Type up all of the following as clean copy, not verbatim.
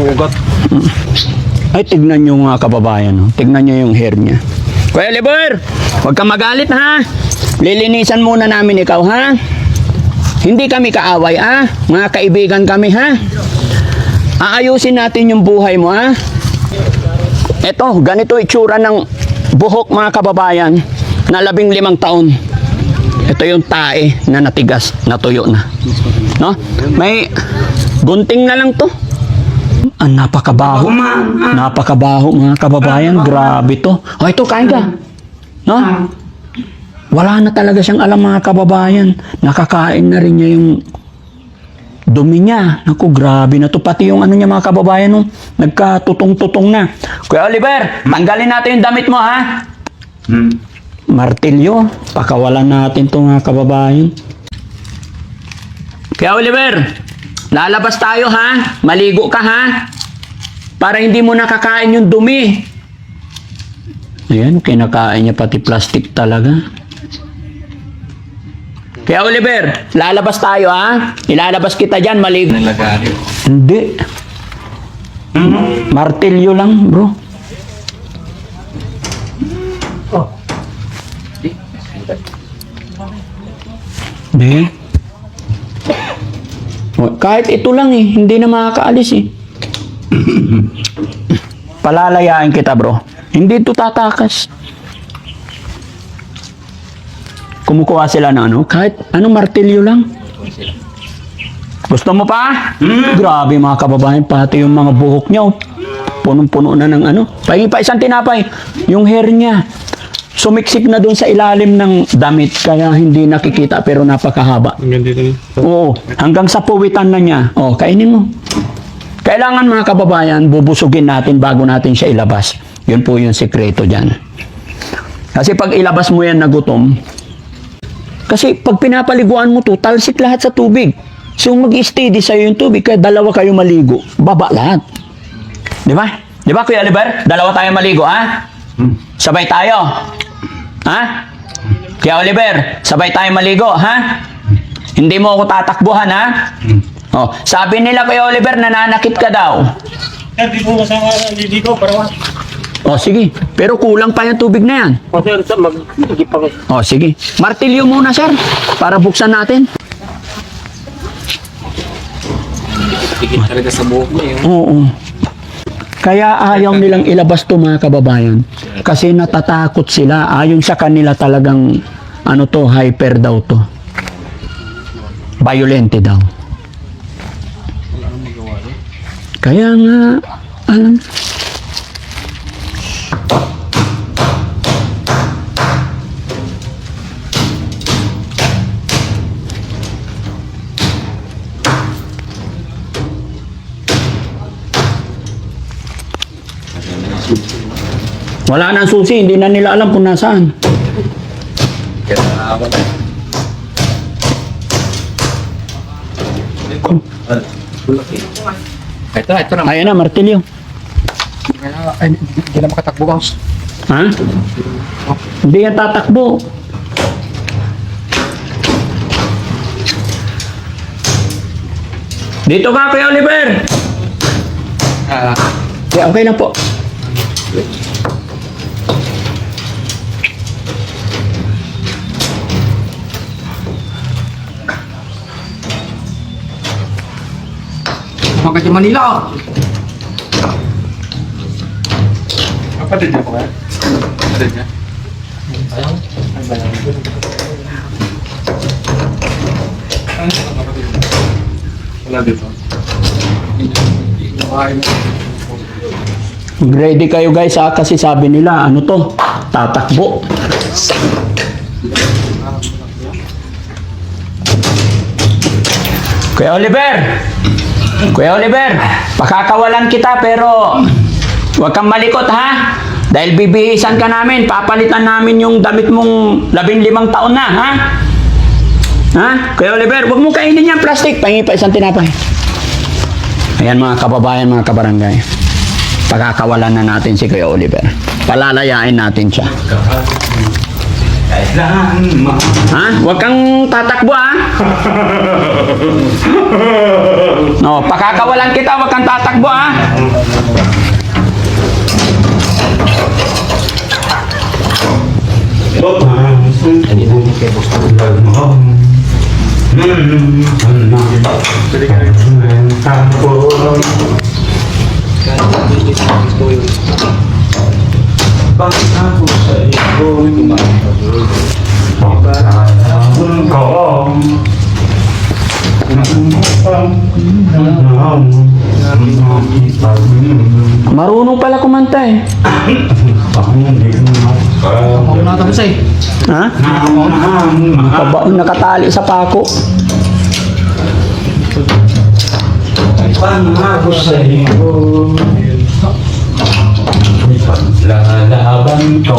ugat. Ay, tignan nyo mga kababayan. Oh. Tignan nyo yung hair niya. Kuya Oliver, huwag kang magalit ha. Lilinisan muna namin ikaw ha. Hindi kami kaaway ha. Mga kaibigan kami ha. Aayusin natin yung buhay mo ha. Eto, ganito itsura ng buhok mga kababayan na 15 taon. Ito yung tae na natigas, natuyo na. No? May gunting na lang to. Ang napakabaho. Napakabaho mga kababayan. Grabe to. O ito, kain ka. No? Wala na talaga siyang alam mga kababayan. Nakakain na rin niya yung dumi niya. Naku, grabe na to. Pati yung ano niya mga kababayan, no? Nagkatutong-tutong na. Kuya Oliver, tanggalin natin yung damit mo, ha? Martilyo. Pakawalan natin to mga kababayan. Kuya Oliver, lalabas tayo, ha? Maligo ka, ha? Para hindi mo nakakain yung dumi. Ayan, kinakain niya pati plastic talaga. Kaya Oliver, lalabas tayo ha? Ilalabas kita dyan, maligo. Hindi. Martilyo lang, bro. Hindi. Kahit ito lang eh, hindi na makakaalis eh. Palalayain kita bro. Hindi ito tatakas. Kumukuha sila ng ano, kahit anong martilyo lang. Gusto mo pa? Grabe mga kababayan, pati yung mga buhok niya, oh. Punong-puno na ng ano. Pahingi pa isang tinapay. Yung hair niya, sumiksik na dun sa ilalim ng damit, kaya hindi nakikita pero napakahaba. Oo, hanggang sa puwitan na niya. Oh, kainin mo. Kailangan mga kababayan, bubusugin natin bago natin siya ilabas. Yun po yung sekreto dyan. Kasi pag ilabas mo yan na gutom, kasi pag pinapaliguan mo to, talsik lahat sa tubig. So mag-steady sa'yo yung tubig, kaya dalawa kayo maligo, baba lahat. Di ba? Di ba Kuya Oliver? Dalawa tayo maligo, ha? Sabay tayo. Ha? Kuya Oliver, sabay tayo maligo, ha? Hindi mo ako tatakbuhan, ha? Oh, sabi nila Kuya Oliver, nananakit ka daw. Hindi ko masama, hindi ko, para Oh, sige. Pero kulang pa yung tubig na yan. O sir, mag-igipang. Oh, sige. Martilyo muna, sir. Para buksan natin. Tigil talaga sa buhok mo yun. Oo. Kaya ayaw nilang ilabas to mga kababayan. Kasi natatakot sila. Ayon sa kanila talagang, ano to, hyper daw to. Violente daw. Kaya nga, alam. Wala nang susi, hindi na nila alam kung nasaan. Ito na. Ayan na, martilyo. Ay, hindi na makatakbo, boss. Ha? Hindi yan tatakbo. Dito ka, Kuya Oliver. Yeah, okay na po. Bakit yung Manila? Kapatid niya po ba? Kapatid niya? Ayaw? Ay ba yan? Wala dito. Ready kayo guys ha, kasi sabi nila, ano to, tatakbo. Kuya Oliver! Kuya Oliver, pakakawalan kita pero huwag kang malikot ha. Dahil bibihisan ka namin, papalitan namin yung damit mong 15 taon na, ha? Ha? Kuya Oliver, huwag mo kainin yan plastic. Pahingi pa isang tinapay. Ayan mga kababayan, mga kabarangay. Pakakawalan na natin si Kuya Oliver. Palalayain natin siya. Kailanman. Ha? Huwag kang tatakbo, ha? No, pakakawalan kita, huwag kang tatakbo, ha? Pangako sa iyo, pagkakaroon ko, Marunong pala kumanta, eh. Ha? Kabaon nakatali sa pako. Pangako sa iyo, paglalaban ko.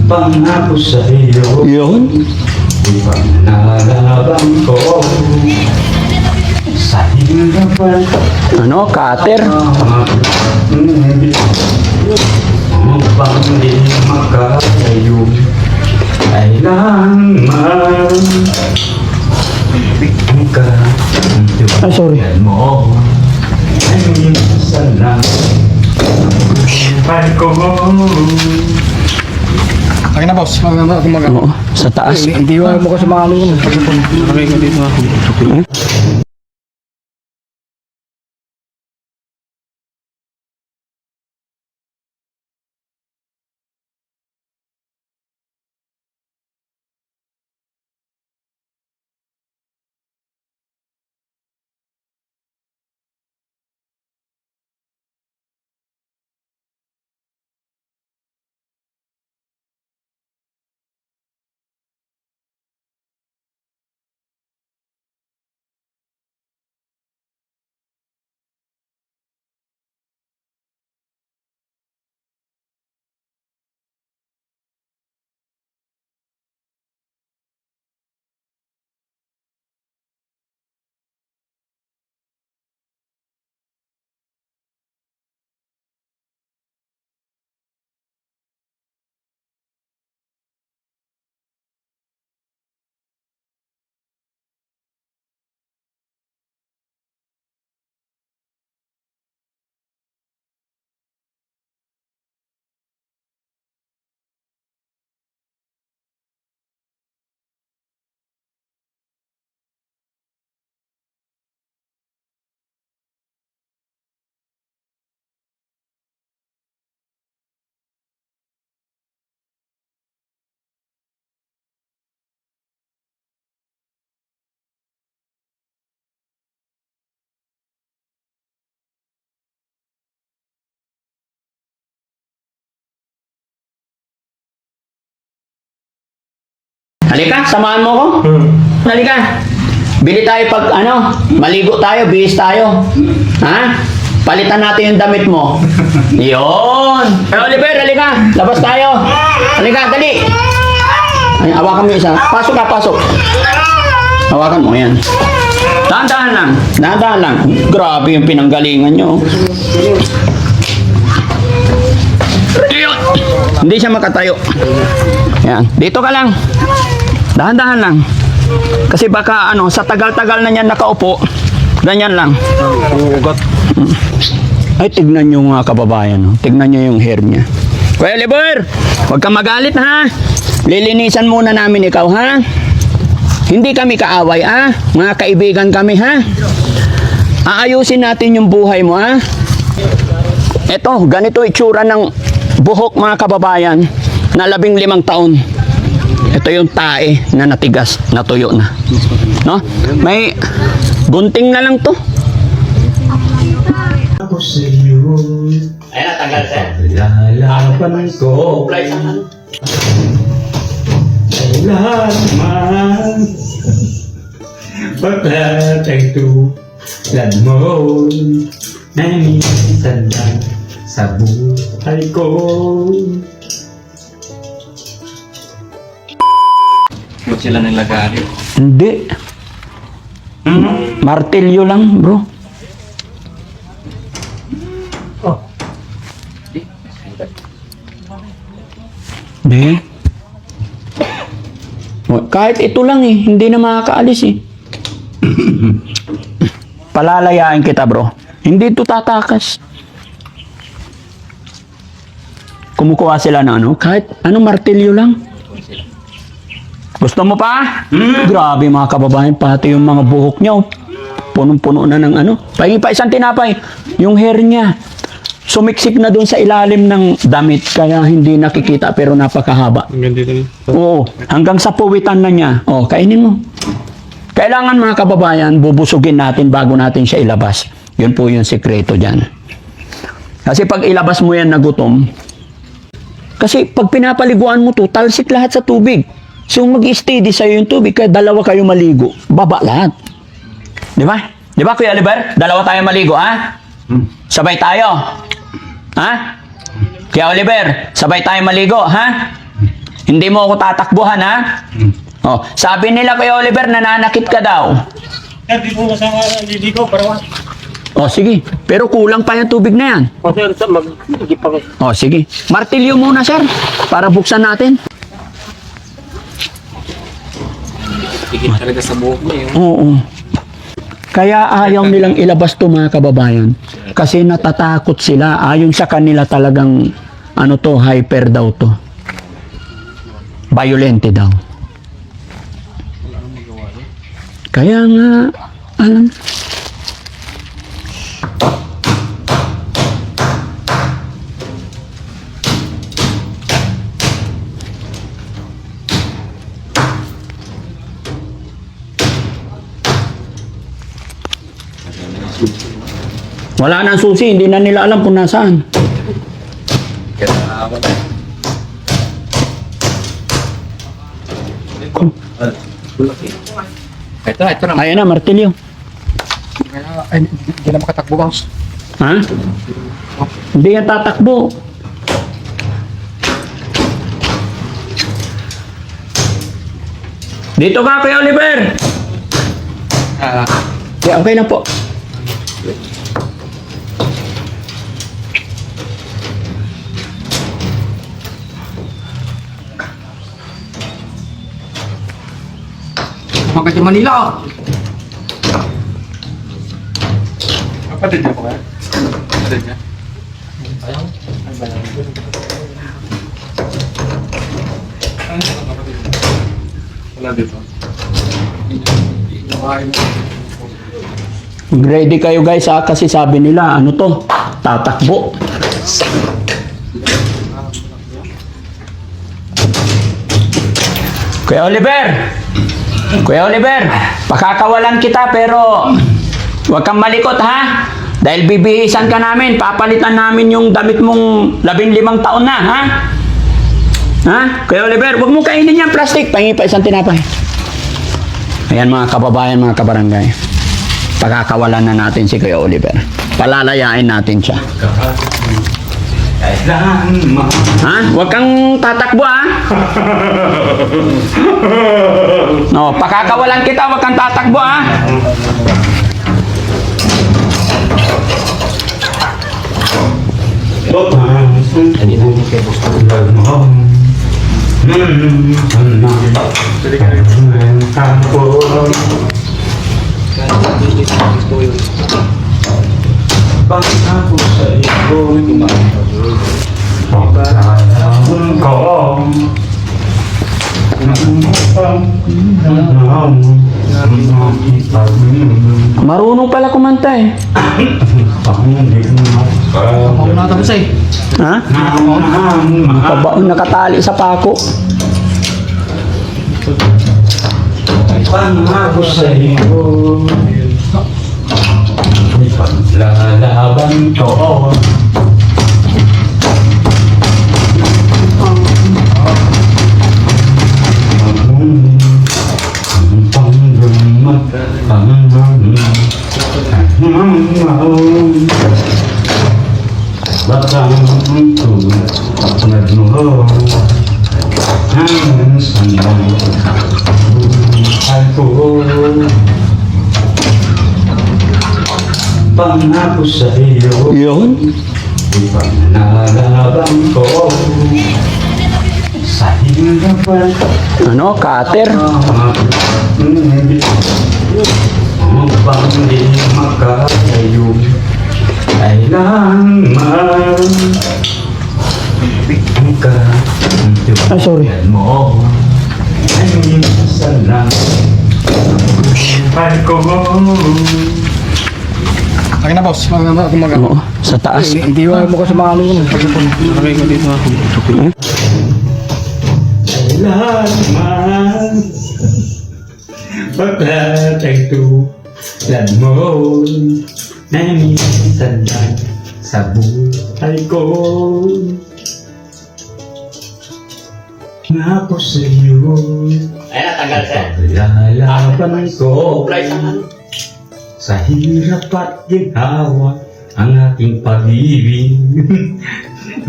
Pangako sa iyo, Yun. ipanalaban ko sa hirapan. Ano, cutter? Upang di makatayo, kailangan ka Ay, sorry. mo. Ay, minsan lang buhay ko. Akin na, boss. Kumaga. Oo, sa taas. Hindi mo ko sa mga ano yun. Nakay ko dito. Halika, samahan mo ko. Halika. Bili tayo pag ano, maligo tayo, bihis tayo. Ha? Palitan natin yung damit mo. Yun. Oliver, halika. Labas tayo. Halika, dali. Ay, hawakan mo yung isa. Pasok ka, pasok. Hawakan mo, yan. Dahan-dahan lang. Dahan-dahan lang. Grabe yung pinanggalingan nyo. Yun. Hindi siya makatayo. Yan. Dito ka lang. Dahan-dahan lang. Kasi baka ano, sa tagal-tagal na niyan nakaupo, ganyan lang. Ugat. Ay, tignan nyo mga kababayan. No? Tignan nyo yung hair niya. Kuya Oliver, huwag kang magalit ha. Lilinisan muna namin ikaw ha. Hindi kami kaaway ha. Mga kaibigan kami ha. Aayusin natin yung buhay mo ha. Eto, ganito itsura ng buhok mga kababayan na 15 taon. Ito yung tae na natigas, natuyo na. No? May gunting na lang to. Ako sa iyo, Ayan, natanggal sir. lalaban ko. Fly sa ano? Kailanman pagtatagtulan mo na minsan lang sa buhay ko. Ba't sila nilagari? Hindi. Martilyo lang, bro. Hindi. Kahit ito lang eh, hindi na makakaalis eh. Palalayain kita, bro. Hindi ito tatakas. Kumukuha sila ng ano, kahit anong martilyo lang. Gusto mo pa? Grabe mga kababayan, pati yung mga buhok niya, oh. Punong-puno na ng ano. Pahingi pa isang tinapay. Yung hair niya, sumiksik na doon sa ilalim ng damit, kaya hindi nakikita pero napakahaba. Hanggang dito na. Oo, hanggang sa puwitan na niya. Oh, kainin mo. Kailangan mga kababayan, bubusugin natin bago natin siya ilabas. Yun po yung sikreto dyan. Kasi pag ilabas mo yan na gutom, kasi pag pinapaliguan mo to, talsik lahat sa tubig. So mag-steady sa'yo yung tubig, kaya dalawa kayo maligo, baba lahat. Di ba? Di ba, Kuya Oliver? Dalawa tayo maligo, ha? Sabay tayo. Ha? Kuya Oliver, sabay tayo maligo, ha? Hindi mo ako tatakbuhan, ha? Oh, sabi nila, Kuya Oliver, nananakit ka daw. Hindi ko masama, hindi ko, parawan. Oh, sige. Pero kulang pa yung tubig na yan. O sir, mag-igipang. Oh, sige. Martilyo muna, sir, para buksan natin. Tigil talaga sa buhok mo yun. Oo. Kaya ayaw nilang ilabas to mga kababayan. Kasi natatakot sila. Ayon sa kanila talagang, ano to, hyper daw to. Violente daw. Kaya nga, alam. Wala nang susi, hindi na nila alam kung nasaan. Ito na. Ayan na, martilyo. Ay, hindi na makatakbo, boss. Ha? Hindi yan tatakbo. Dito ka, Kuya Oliver. Yeah, okay lang po. Kapag sa Manila. Kapatid niya po ba? Kapatid niya? Wala dito. Ready kayo guys ha, kasi sabi nila, ano to, tatakbo. Kuya Oliver, pakakawalan kita pero huwag kang malikot ha. Dahil bibihisan ka namin, papalitan namin yung damit mong 15 taon na, ha? Ha? Kuya Oliver, huwag mo kainin yung plastic, pahingi pa isang tinapay. Ayan mga kababayan, mga kabarangay. Pakakawalan na natin si Kuya Oliver. Palalayain natin siya. Kailanman Ha? Huwag kang tatakbo ha. No, pakakawalan kita, huwag kang tatakbo ha. Pangako sa iyo, pagkakaroon ko, Marunong pala kumanta eh. Ako na tapos eh. Ha? Nakatali sa pako. Pangako sa iyo, paglalaban ko. Pangako sa iyo, Yun. ipanglalaban ko sa hirapan. Ano, cutter. Upang di makalayo, kailangan ka Ay, sorry. mo. Ay minsan lang buhay ko. Akin na, boss. Kumaga. Oo, sa taas. Hindi mo ko sa mga ano yun. Lagay ko dito. Kailangan pagkatagtulan mo na minsan lang sa buhay ko. Ngako sa iyo, paglalaban ko sa hirap at ginhawa ang ating pag-ibig.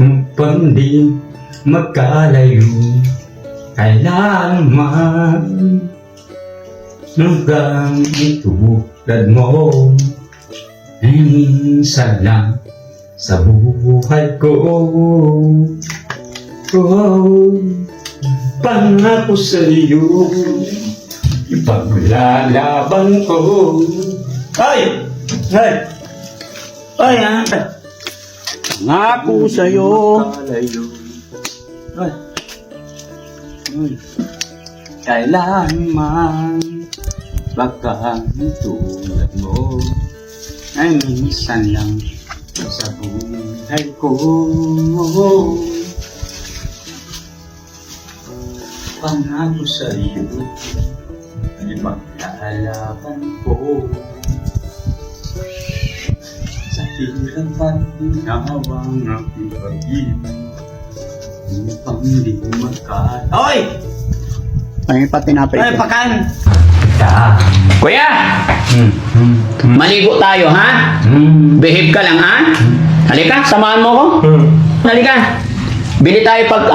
Upang di magkalayo, kailangan hanggang itulad mo ay minsan lang sa buhay ko. Pangako sa iyo, ipaglalaban ko. Ay! Ay! Ay! Ngako sa'yo. Ay! Kailangan baka tulad mo ay minsan lang sa buhay ko. Pangako sa iyo, ay maglalaban ko sa hirap at ginawang aking pag-ibig. Upang di Hoy! Ay, pati napay. Ay, pakan! Kuya! Maligo tayo, ha? Behave ka lang, ha? Halika, samahan mo ko. Halika. Bili tayo pag,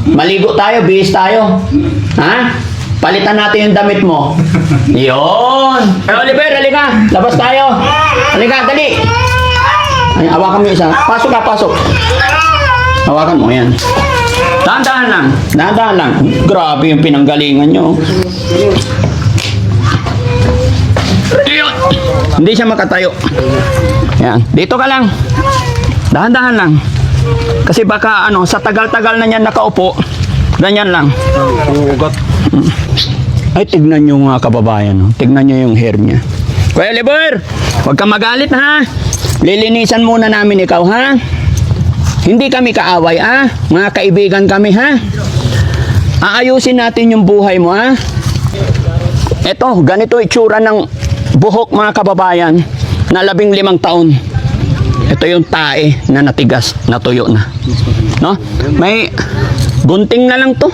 maligo tayo, bihis tayo. Ha? Palitan natin yung damit mo. Yun! Ay, Oliver, halika. Labas tayo. Halika, dali. Ay, hawakan mo yung isa. Pasok ka, pasok. Hawakan mo, yan. Dahan-dahan lang. Dahan-dahan lang. Grabe yung pinanggalingan nyo. Ayun. Hindi siya makatayo. Yan. Dito ka lang. Dahan-dahan lang. Kasi baka sa tagal-tagal na niyan nakaupo, ganyan lang. Ay, tignan nyo mga kababayan. Tignan nyo yung hair niya. Kuya Oliver, huwag kang magalit, ha? Lilinisan muna namin ikaw, ha? Hindi kami kaaway, ha? Mga kaibigan kami, ha? Aayusin natin yung buhay mo, ha? Eto, ganito itsura ng buhok, mga kababayan, na 15 taon. Ito yung tae na natigas, natuyo na. No? May gunting na lang to.